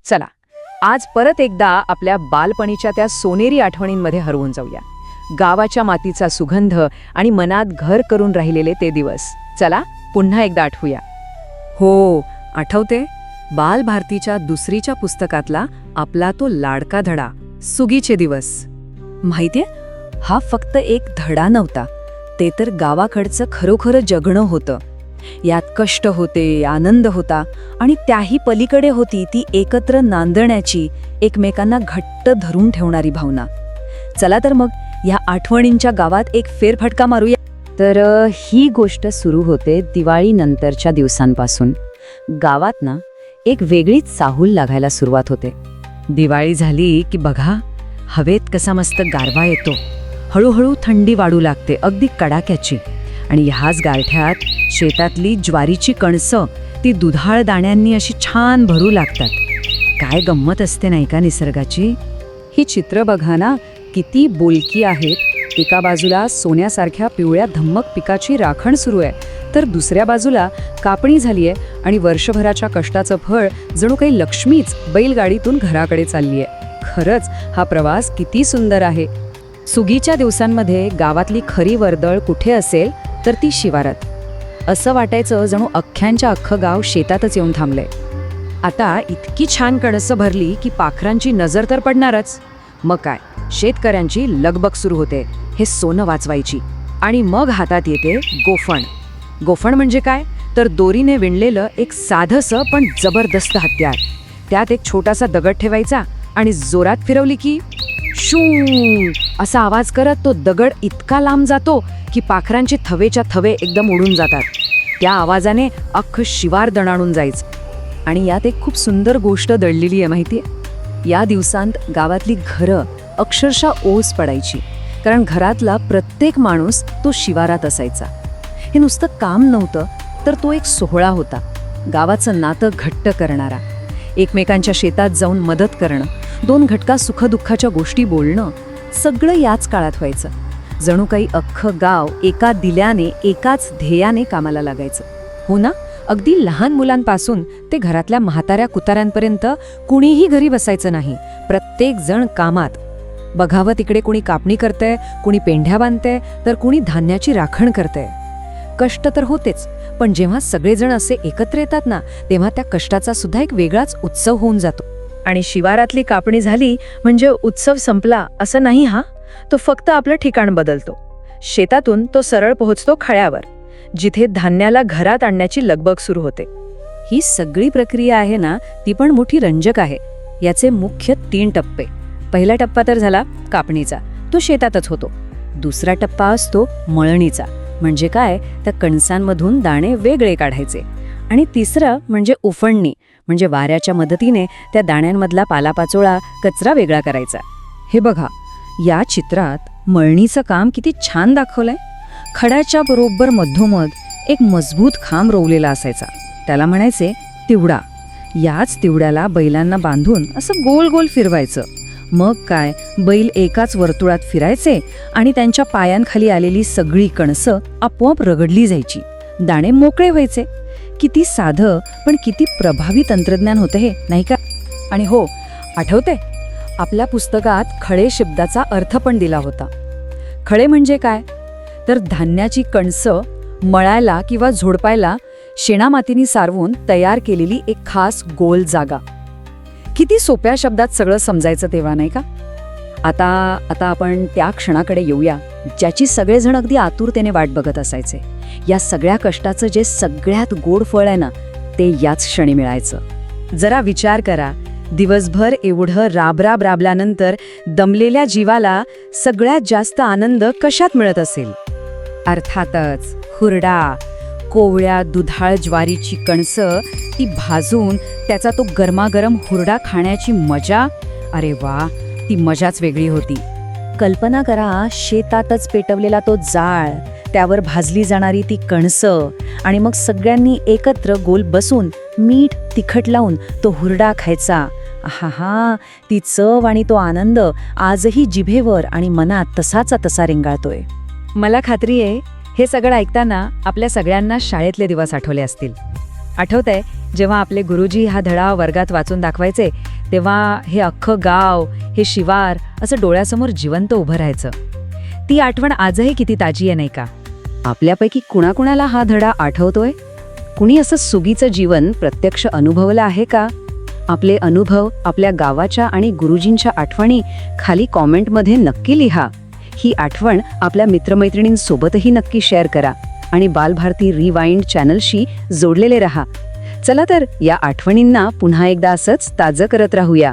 चला, आज परत एकदा आपल्या बालपणीच्या त्या सोनेरी आठवणींमध्ये हरवून जाऊया. गावाच्या मातीचा सुगंध आणि मनात घर करून राहिलेले ते दिवस. चला पुन्हा एकदा आठवूया. हो, आठवते, बालभारतीच्या दुसरीच्या पुस्तकातला आपला तो लाडका धडा, सुगीचे दिवस. माहितीये, हा फक्त एक धडा नव्हता, ते तर गावाकडचं खरोखर जगणं होतं. यात कष्ट होते, आनंद होता आणि त्याही पलीकडे होती ती एकत्र नांदण्याची, एकमेकांना घट्ट धरून ठेवणारी भावना. चला तर मग या आठवणींच्या गावात एक फेरफटका मारूया. तर ही गोष्ट सुरू होते दिवाळी नंतरच्या दिवसांपासून. गावात ना एक वेगळीच चाहूल लागायला सुरुवात होते. दिवाळी झाली की बघा, हवेत कसा मस्त गारवा येतो. हळूहळू थंडी वाढू लागते, अगदी कडाक्याची. आणि ह्याच गारठ्यात शेतातली ज्वारीची कणसं ती दुधाळ दाण्यांनी अशी छान भरू लागतात. काय गंमत असते नाही का निसर्गाची. ही चित्र बघा ना, किती बोलकी आहेत. एका बाजूला सोन्यासारख्या पिवळ्या धम्मक पिकाची राखण सुरू आहे, तर दुसऱ्या बाजूला कापणी झालीये आणि वर्षभराच्या कष्टाचं फळ जणू काही लक्ष्मीच बैलगाडीतून घराकडे चाललीये. खरंच हा प्रवास किती सुंदर आहे. सुगीच्या दिवसांमध्ये गावातली खरी वर्दळ कुठे असेल तर ती शिवारात. असं वाटायचं जणू अख्ख्यांच्या अख्खं गाव शेतातच येऊन थांबलंय. आता इतकी छान कणसं भरली की पाखरांची नजर तर पडणारच. मग काय, शेतकऱ्यांची लगबग सुरू होते हे सोनं वाचवायची. आणि मग हातात येते गोफण. गोफण म्हणजे काय, तर दोरीने विणलेलं एक साधंसं पण जबरदस्त हत्यार. त्यात एक छोटासा दगड ठेवायचा आणि जोरात फिरवली की शू असा आवाज करत तो दगड इतका लांब जातो की पाखरांचे थवेच्या थवे एकदम उडून जातात. त्या आवाजाने अख्खं शिवार दणाणून जायचं. आणि यात एक खूप सुंदर गोष्ट दडलेली आहे माहितीये. या दिवसांत गावातली घरं अक्षरशः ओस पडायची, कारण घरातला प्रत्येक माणूस तो शिवारात असायचा. हे नुसतं काम नव्हतं, तर तो एक सोहळा होता. गावाचं नातं घट्ट करणारा, एकमेकांच्या शेतात जाऊन मदत करणं, दोन घटका सुखदुःखाच्या गोष्टी बोलणं, सगळं याच काळात व्हायचं. जणू काही अख्खं गाव एका दिल्याने, एकाच ध्येयाने कामाला लागायचं. हो ना, अगदी लहान मुलांपासून ते घरातल्या म्हाताऱ्या कुताऱ्यांपर्यंत कुणीही घरी बसायचं नाही. प्रत्येक जण कामात. बघावं तिकडे कुणी कापणी करतंय, कुणी पेंढ्या बांधतंय, तर कुणी धान्याची राखण करतंय. कष्ट तर होतेच, पण जेव्हा सगळेजण असे एकत्र येतात ना, तेव्हा त्या कष्टाचा सुद्धा एक वेगळाच उत्सव होऊन जातो. आणि शिवारातली कापणी झाली म्हणजे उत्सव संपला असं नाही. हा तो फक्त आपलं ठिकाण बदलतो. शेतातून तो सरळ पोहोचतो खळ्यावर, जिथे धान्याला घरात आणण्याची लगबग सुरू होते. ही सगळी प्रक्रिया आहे ना, ती पण मोठी रंजक आहे. याचे मुख्य 3 टप्पे. पहिला टप्पा तर झाला कापणीचा, तो शेतातच होतो. दुसरा टप्पा असतो मळणीचा, म्हणजे काय, त्या कणसांमधून दाणे वेगळे काढायचे. आणि तिसरं म्हणजे उफणणी, म्हणजे वाऱ्याच्या मदतीने त्या दाण्यांमधला पालापाचोळा, कचरा वेगळा करायचा. हे बघा, या चित्रात मळणीचं काम किती छान दाखवलंय. खड्याच्या बरोबर मधोमध एक मजबूत खांब रोवलेला असायचा. त्याला म्हणायचे तिवडा. याच तिवड्याला बैलांना बांधून असं गोल गोल फिरवायचं. मग काय, बैल एकाच वर्तुळात फिरायचे आणि त्यांच्या पायांखाली आलेली सगळी कणसं आपोआप रगडली जायची. दाणे मोकळे व्हायचे. किती साधं पण किती प्रभावी तंत्रज्ञान होतं हे, नाही का. आणि हो, आठवते, आपल्या पुस्तकात खळे शब्दाचा अर्थ पण दिला होता. खळे म्हणजे काय, तर धान्याची कणसं मळायला किंवा झोडपायला शेणामातीने सारवून तयार केलेली एक खास गोल जागा. किती सोप्या शब्दात सगळं समजायचं तेव्हा, नाही का. आता आपण त्या क्षणाकडे येऊया ज्याची सगळेजण अगदी आतुरतेने वाट बघत असायचे. या सगळ्या कष्टाचं जे सगळ्यात गोड फळ आहे ना, ते याच क्षणी मिळायचं. जरा विचार करा, दिवसभर एवढं राबराब राबल्यानंतर दमलेल्या जीवाला सगळ्यात जास्त आनंद कशात मिळत असेल. अर्थातच हुरडा. कोवळ्या दुधाळ ज्वारीची कणसं ती भाजून त्याचा तो गरमागरम हुरडा खाण्याची मजा, अरे वा, ती मजाच वेगळी होती. कल्पना करा, शेतातच पेटवलेला तो जाळ, त्यावर भाजली जाणारी ती कणसं, आणि मग सगळ्यांनी एकत्र गोल बसून मीठ तिखट लावून तो हुरडा खायचा. आहा, ती चव आणि तो आनंद आजही जिभेवर आणि मनात तसाचा तसा रेंगाळतोय. मला खात्री आहे, हे सगळं ऐकताना आपल्या सगळ्यांना शाळेतले दिवस आठवले असतील. आठवतंय जेव्हा आपले गुरुजी हा धडा वर्गात वाचून दाखवायचे, तेव्हा हे अख्खं गाव, हे शिवार असं डोळ्यासमोर जिवंत उभं राहायचं. ती आठवण आजही किती ताजी आहे नाही का? आपल्यापैकी कुणाकुणाला हा धडा आठवतोय? कुणी असं सुगीचं जीवन प्रत्यक्ष अनुभवलं आहे का? आपले अनुभव, आपल्या गावाच्या आणि गुरुजींच्या आठवणी खाली कॉमेंटमध्ये नक्की लिहा. ही आठवण आपल्या मित्रमैत्रिणींसोबतही नक्की शेअर करा आणि बालभारती रिवाइंड चॅनलशी जोडलेले रहा. चला तर या आठवणींना पुन्हा एकदा असंच ताजं करत राहूया.